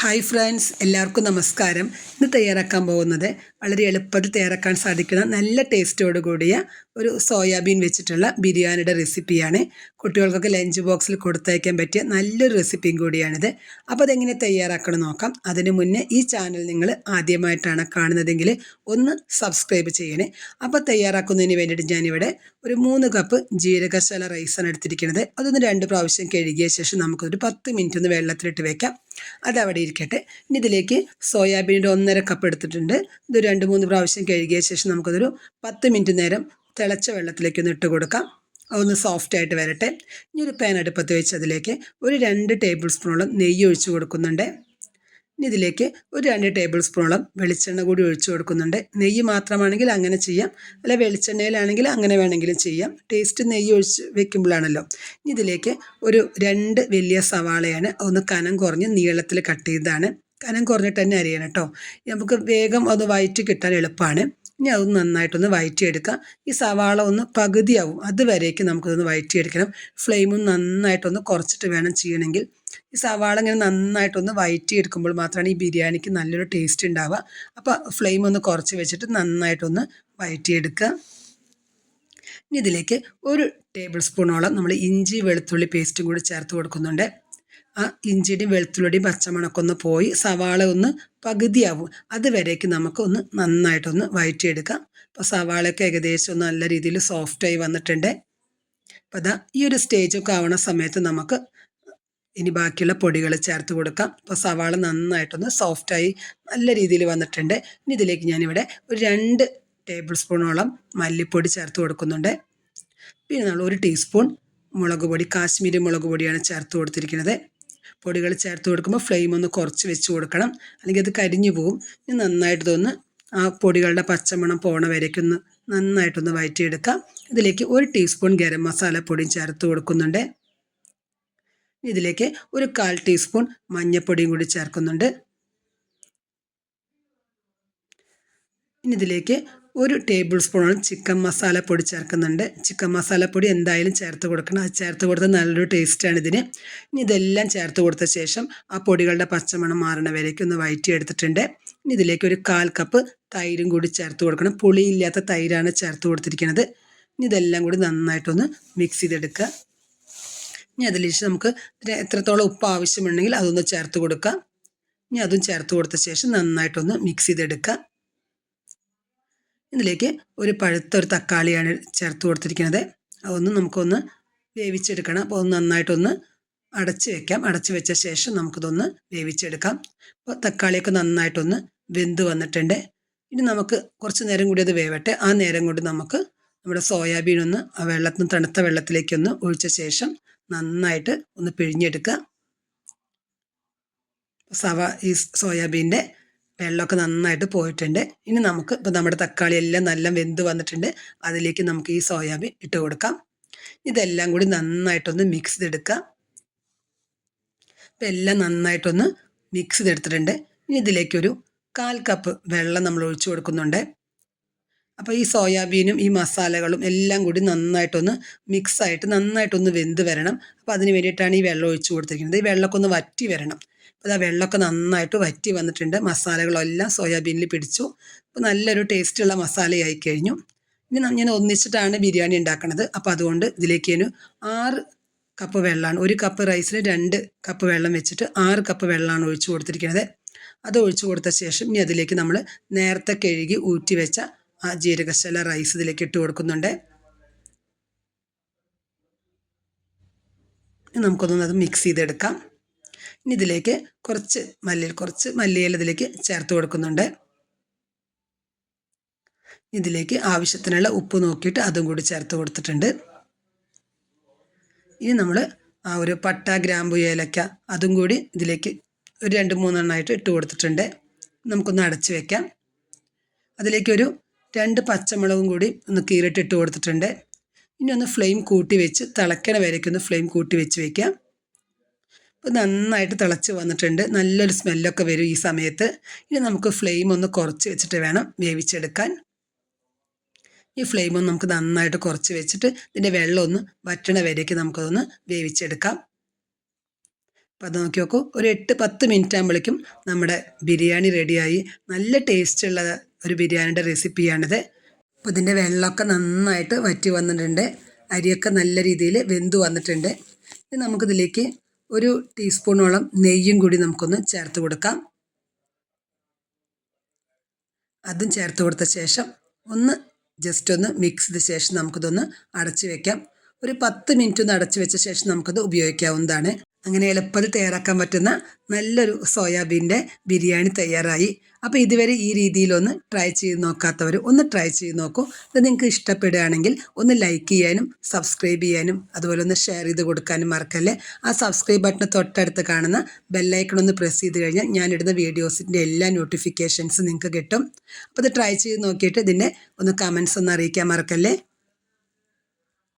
Hi friends, എല്ലാവർക്കും നമസ്കാരം. ഇന്ന് തയ്യാറാക്കാൻ പോകുന്നത് വളരെ എളുപ്പത്തിൽ തയ്യാറാക്കാൻ സാധിക്കുന്ന നല്ല ടേസ്റ്റോട് കൂടിയ ഒരു സോയാബീൻ വെച്ചിട്ടുള്ള ബിരിയാണിയുടെ റെസിപ്പിയാണ്. കുട്ടികൾക്കൊക്കെ ലഞ്ച് ബോക്സിൽ കൊടുത്തയക്കാൻ പറ്റിയ നല്ലൊരു റെസിപ്പിയും കൂടിയാണിത്. അപ്പോൾ അതെങ്ങനെ തയ്യാറാക്കണം നോക്കാം. അതിനു മുന്നേ ഈ ചാനൽ നിങ്ങൾ ആദ്യമായിട്ടാണ് കാണുന്നതെങ്കിൽ ഒന്ന് സബ്സ്ക്രൈബ് ചെയ്യണേ. അപ്പോൾ തയ്യാറാക്കുന്നതിന് വേണ്ടിയിട്ട് ഞാനിവിടെ ഒരു 3 കപ്പ് ജീരകശാല റൈസാണ് എടുത്തിരിക്കുന്നത്. അതൊന്ന് 2 പ്രാവശ്യം കഴുകിയ ശേഷം നമുക്കൊരു 10 മിനിറ്റ് ഒന്ന് വെള്ളത്തിലിട്ട് വെക്കാം. അതവിടെ ഇരിക്കട്ടെ. ഇനി ഇതിലേക്ക് സോയാബീൻ്റെ 1.5 കപ്പ് എടുത്തിട്ടുണ്ട്. ഇത് 2-3 പ്രാവശ്യം കഴുകിയ ശേഷം നമുക്കതൊരു 10 മിനിറ്റ് നേരം തിളച്ച വെള്ളത്തിലേക്ക് ഒന്ന് ഇട്ട് കൊടുക്കാം. അതൊന്ന് സോഫ്റ്റായിട്ട് വരട്ടെ. ഇനി ഒരു പാൻ അടുപ്പത്ത് വെച്ച് അതിലേക്ക് ഒരു 2 ടേബിൾ സ്പൂണോളം നെയ്യ് ഒഴിച്ച് കൊടുക്കുന്നുണ്ട്. ഇനി ഇതിലേക്ക് ഒരു 2 ടേബിൾ സ്പൂണോളം വെളിച്ചെണ്ണ കൂടി ഒഴിച്ചു കൊടുക്കുന്നുണ്ട്. നെയ്യ് മാത്രമാണെങ്കിൽ അങ്ങനെ ചെയ്യാം, അല്ല വെളിച്ചെണ്ണയിലാണെങ്കിൽ അങ്ങനെ വേണമെങ്കിലും ചെയ്യാം. ടേസ്റ്റ് നെയ്യ് ഒഴിച്ച് വെക്കുമ്പോഴാണല്ലോ. ഇനി ഇതിലേക്ക് ഒരു 2 വലിയ സവാളയാണ്, ഒന്ന് കനം കുറഞ്ഞ് നീളത്തിൽ കട്ട് ചെയ്തതാണ്. കനം കുറഞ്ഞിട്ട് തന്നെ അരിയണം കേട്ടോ. നമുക്ക് വേഗം അത് വഴറ്റി കിട്ടാൻ എളുപ്പമാണ്. ഇനി അതൊന്ന് നന്നായിട്ടൊന്ന് വഴറ്റിയെടുക്കാം. ഈ സവാള ഒന്ന് പകുതിയാവും അതുവരേക്ക് നമുക്കതൊന്ന് വഴറ്റിയെടുക്കണം. ഫ്ലെയിമും നന്നായിട്ടൊന്ന് കുറച്ചിട്ട് വേണം ചെയ്യണമെങ്കിൽ. ഈ സവാള ഇങ്ങനെ നന്നായിട്ടൊന്ന് വഴറ്റിയെടുക്കുമ്പോൾ മാത്രമാണ് ഈ ബിരിയാണിക്ക് നല്ലൊരു ടേസ്റ്റ് ഉണ്ടാവുക. അപ്പോൾ ഫ്ലെയിം ഒന്ന് കുറച്ച് വെച്ചിട്ട് നന്നായിട്ടൊന്ന് വഴറ്റിയെടുക്കുക. ഇനി ഇതിലേക്ക് ഒരു ടേബിൾ സ്പൂണോളം നമ്മൾ ഇഞ്ചി വെളുത്തുള്ളി പേസ്റ്റും കൂടി ചേർത്ത് കൊടുക്കുന്നുണ്ട്. ആ ഇഞ്ചിയുടെയും വെളുത്തുള്ളിയുടെയും പച്ചമണമൊക്കെ ഒന്ന് പോയി സവാള ഒന്ന് പകുതിയാവും അതുവരേക്ക് നമുക്കൊന്ന് നന്നായിട്ടൊന്ന് വഴറ്റിയെടുക്കാം. അപ്പോൾ സവാളയൊക്കെ ഏകദേശം ഒന്ന് നല്ല രീതിയിൽ സോഫ്റ്റായി വന്നിട്ടുണ്ട്. അപ്പോൾ അതാ ഈ ഒരു സ്റ്റേജൊക്കെ ആവണ സമയത്ത് നമുക്ക് ഇനി ബാക്കിയുള്ള പൊടികൾ ചേർത്ത് കൊടുക്കാം. അപ്പോൾ സവാള നന്നായിട്ടൊന്ന് സോഫ്റ്റായി നല്ല രീതിയിൽ വന്നിട്ടുണ്ട്. ഇനി ഇതിലേക്ക് ഞാനിവിടെ ഒരു 2 ടേബിൾ സ്പൂണോളം മല്ലിപ്പൊടി ചേർത്ത് കൊടുക്കുന്നുണ്ട്. പിന്നെ നമ്മൾ 1 ടീസ്പൂൺ മുളക് പൊടി, കാശ്മീരി മുളക് പൊടിയാണ് ചേർത്ത് കൊടുത്തിരിക്കുന്നത്. പൊടികൾ ചേർത്ത് കൊടുക്കുമ്പോൾ ഫ്ലെയിം ഒന്ന് കുറച്ച് വെച്ച് കൊടുക്കണം, അല്ലെങ്കിൽ അത് കരിഞ്ഞു പോവും. ഇനി നന്നായിട്ടൊന്ന് ആ പൊടികളുടെ പച്ചമണം പോണ വരേക്കൊന്ന് നന്നായിട്ടൊന്ന് വഴറ്റിയെടുക്കാം. ഇതിലേക്ക് 1 ടീസ്പൂൺ ഗരം മസാല പൊടിയും ചേർത്ത് കൊടുക്കുന്നുണ്ട്. ഇതിലേക്ക് ഒരു 1/4 ടീസ്പൂൺ മഞ്ഞൾപ്പൊടിയും കൂടി ചേർക്കുന്നുണ്ട്. ഇനി ഇതിലേക്ക് 1 ടേബിൾ സ്പൂണോളം ചിക്കൻ മസാലപ്പൊടി ചേർക്കുന്നുണ്ട്. ചിക്കൻ മസാലപ്പൊടി എന്തായാലും ചേർത്ത് കൊടുക്കണം, അത് ചേർത്ത് കൊടുത്താൽ നല്ലൊരു ടേസ്റ്റാണ് ഇതിന്. ഇനി ഇതെല്ലാം ചേർത്ത് കൊടുത്ത ശേഷം ആ പൊടികളുടെ പച്ചമണം മാറണ വരേക്ക് ഒന്ന് വഴറ്റിയെടുത്തിട്ടുണ്ട്. ഇനി ഇതിലേക്ക് ഒരു 1/4 കപ്പ് തൈരും കൂടി ചേർത്ത് കൊടുക്കണം. പുളിയില്ലാത്ത തൈരാണ് ചേർത്ത് കൊടുത്തിരിക്കുന്നത്. ഇനി ഇതെല്ലാം കൂടി നന്നായിട്ടൊന്ന് മിക്സ് ചെയ്തെടുക്കുക. ഇനി അതിലേക്ക് നമുക്ക് എത്രത്തോളം ഉപ്പ് ആവശ്യമുണ്ടെങ്കിൽ അതൊന്ന് ചേർത്ത് കൊടുക്കാം. ഇനി അതും ചേർത്ത് കൊടുത്ത ശേഷം നന്നായിട്ടൊന്ന് മിക്സ് ചെയ്തെടുക്കുക. ഇതിലേക്ക് ഒരു പഴുത്തൊരു തക്കാളിയാണ് ചേർത്ത് കൊടുത്തിരിക്കുന്നത്. അതൊന്ന് നമുക്കൊന്ന് വേവിച്ചെടുക്കണം. അപ്പോൾ ഒന്ന് നന്നായിട്ടൊന്ന് അടച്ച് വെക്കാം. അടച്ച് വെച്ച ശേഷം നമുക്കിതൊന്ന് വേവിച്ചെടുക്കാം. അപ്പോൾ തക്കാളിയൊക്കെ നന്നായിട്ടൊന്ന് വെന്ത് വന്നിട്ടുണ്ട്. ഇനി നമുക്ക് കുറച്ച് നേരം കൂടി അത് വേവട്ടെ. ആ നേരം കൊണ്ട് നമുക്ക് നമ്മുടെ സോയാബീൻ ഒന്ന് ആ തണുത്ത വെള്ളത്തിലേക്കൊന്ന് ഒഴിച്ച ശേഷം നന്നായിട്ട് ഒന്ന് പിഴിഞ്ഞെടുക്കുക. ഈ സോയാബീൻ്റെ വെള്ളമൊക്കെ നന്നായിട്ട് പോയിട്ടുണ്ട്. ഇനി നമുക്ക് ഇപ്പോൾ നമ്മുടെ തക്കാളി എല്ലാം നല്ല വെന്ത് വന്നിട്ടുണ്ട്. അതിലേക്ക് നമുക്ക് ഈ സോയാബീൻ ഇട്ട് കൊടുക്കാം. ഇതെല്ലാം കൂടി നന്നായിട്ടൊന്ന് മിക്സ് ചെയ്തെടുക്കുക. ഇപ്പം എല്ലാം നന്നായിട്ടൊന്ന് മിക്സ് ചെയ്തെടുത്തിട്ടുണ്ട്. ഇനി ഇതിലേക്കൊരു 1/4 കപ്പ് വെള്ളം നമ്മൾ ഒഴിച്ചു കൊടുക്കുന്നുണ്ട്. അപ്പോൾ ഈ സോയാബീനും ഈ മസാലകളും എല്ലാം കൂടി നന്നായിട്ടൊന്ന് മിക്സായിട്ട് നന്നായിട്ടൊന്ന് വെന്ത് വരണം. അപ്പോൾ അതിന് വേണ്ടിയിട്ടാണ് ഈ വെള്ളം ഒഴിച്ചു കൊടുത്തിരിക്കുന്നത്. ഈ വെള്ളമൊക്കെ ഒന്ന് വറ്റി വരണം. അപ്പോൾ ആ വെള്ളമൊക്കെ നന്നായിട്ട് വറ്റി വന്നിട്ടുണ്ട്. മസാലകളെല്ലാം സോയാബീനിൽ പിടിച്ചു. അപ്പോൾ നല്ലൊരു ടേസ്റ്റുള്ള മസാലയായി കഴിഞ്ഞു. ഇനി ഞാൻ ഒന്നിച്ചിട്ടാണ് ബിരിയാണി ഉണ്ടാക്കുന്നത്. അപ്പോൾ അതുകൊണ്ട് ഇതിലേക്ക് ഞാൻ 6 കപ്പ് വെള്ളമാണ്, 1 കപ്പ് റൈസിന് 2 കപ്പ് വെള്ളം വെച്ചിട്ട് 6 കപ്പ് വെള്ളമാണ് ഒഴിച്ചു കൊടുത്തിരിക്കുന്നത്. അത് ഒഴിച്ചു കൊടുത്ത ശേഷം ഇനി അതിലേക്ക് നമ്മൾ നേരത്തെ കഴുകി ഊറ്റി വെച്ച ആ ജീരകശാല റൈസ് ഇതിലേക്ക് ഇട്ട് കൊടുക്കുന്നുണ്ട്. നമുക്കൊന്നത് മിക്സ് ചെയ്തെടുക്കാം. ഇനി ഇതിലേക്ക് കുറച്ച് മല്ലിയില ഇതിലേക്ക് ചേർത്ത് കൊടുക്കുന്നുണ്ട്. ഇതിലേക്ക് ആവശ്യത്തിനുള്ള ഉപ്പ് നോക്കിയിട്ട് അതും കൂടി ചേർത്ത് കൊടുത്തിട്ടുണ്ട്. ഇനി നമ്മൾ ആ ഒരു പട്ട, ഗ്രാമ്പു, ഏലക്ക അതും കൂടി ഇതിലേക്ക് ഒരു 2-3 എണ്ണമായിട്ട് ഇട്ട് കൊടുത്തിട്ടുണ്ട്. നമുക്കൊന്ന് അടച്ച് വെക്കാം. അതിലേക്കൊരു 2 പച്ചമുളകും കൂടി ഒന്ന് കീറിയിട്ട് കൊടുത്തിട്ടുണ്ട്. ഇനി ഒന്ന് ഫ്ലെയിം കൂട്ടി വെച്ച് തിളക്കണ വരേക്കൊന്ന് ഫ്ലെയിം കൂട്ടി വെച്ച് വയ്ക്കാം. അപ്പോൾ നന്നായിട്ട് തിളച്ച് വന്നിട്ടുണ്ട്. നല്ലൊരു സ്മെല്ലൊക്കെ വരും ഈ സമയത്ത്. ഇനി നമുക്ക് ഫ്ലെയിം ഒന്ന് കുറച്ച് വെച്ചിട്ട് വേണം വേവിച്ചെടുക്കാൻ. ഈ ഫ്ലെയിം ഒന്ന് നമുക്ക് നന്നായിട്ട് കുറച്ച് വെച്ചിട്ട് ഇതിൻ്റെ വെള്ളം ഒന്ന് വറ്റണ വരേക്ക് നമുക്കതൊന്ന് വേവിച്ചെടുക്കാം. അപ്പോൾ അത് നോക്കി നോക്കൂ, ഒരു 8-10 മിനിറ്റ് ആകുമ്പോഴേക്കും നമ്മുടെ ബിരിയാണി റെഡിയായി. നല്ല ടേസ്റ്റുള്ള ഒരു ബിരിയാണിയുടെ റെസിപ്പിയാണിത്. അപ്പോൾ ഇതിൻ്റെ വെള്ളമൊക്കെ നന്നായിട്ട് വറ്റി വന്നിട്ടുണ്ട്, അരിയൊക്കെ നല്ല രീതിയിൽ വെന്ത് വന്നിട്ടുണ്ട്. ഇനി നമുക്കിതിലേക്ക് ഒരു ടീസ്പൂണോളം നെയ്യും കൂടി നമുക്കൊന്ന് ചേർത്ത് കൊടുക്കാം. അതും ചേർത്ത് കൊടുത്ത ശേഷം ജസ്റ്റ് ഒന്ന് മിക്സ് ചെയ്ത ശേഷം നമുക്കിതൊന്ന് അടച്ച് വെക്കാം. ഒരു 10 മിനിറ്റ് ഒന്ന് അടച്ച് വെച്ച ശേഷം നമുക്കത് ഉപയോഗിക്കാവുന്നതാണ്. അങ്ങനെ എളുപ്പത്തിൽ തയ്യാറാക്കാൻ പറ്റുന്ന നല്ലൊരു സോയാബീൻ്റെ ബിരിയാണി തയ്യാറായി. അപ്പോൾ ഇതുവരെ ഈ രീതിയിലൊന്ന് ട്രൈ ചെയ്ത് നോക്കാത്തവർ ഒന്ന് ട്രൈ ചെയ്ത് നോക്കൂ. ഇത് നിങ്ങൾക്ക് ഇഷ്ടപ്പെടുകയാണെങ്കിൽ ഒന്ന് ലൈക്ക് ചെയ്യാനും സബ്സ്ക്രൈബ് ചെയ്യാനും അതുപോലെ ഒന്ന് ഷെയർ ചെയ്ത് കൊടുക്കാനും മറക്കല്ലേ. ആ സബ്സ്ക്രൈബ് ബട്ടൺ തൊട്ടടുത്ത് കാണുന്ന ബെല്ലൈക്കൺ ഒന്ന് പ്രസ് ചെയ്ത് കഴിഞ്ഞാൽ ഞാനിടുന്ന വീഡിയോസിൻ്റെ എല്ലാ നോട്ടിഫിക്കേഷൻസും നിങ്ങൾക്ക് കിട്ടും. അപ്പോൾ ഇത് ട്രൈ ചെയ്ത് നോക്കിയിട്ട് ഇതിൻ്റെ ഒന്ന് കമൻസ് ഒന്ന് അറിയിക്കാൻ മറക്കല്ലേ.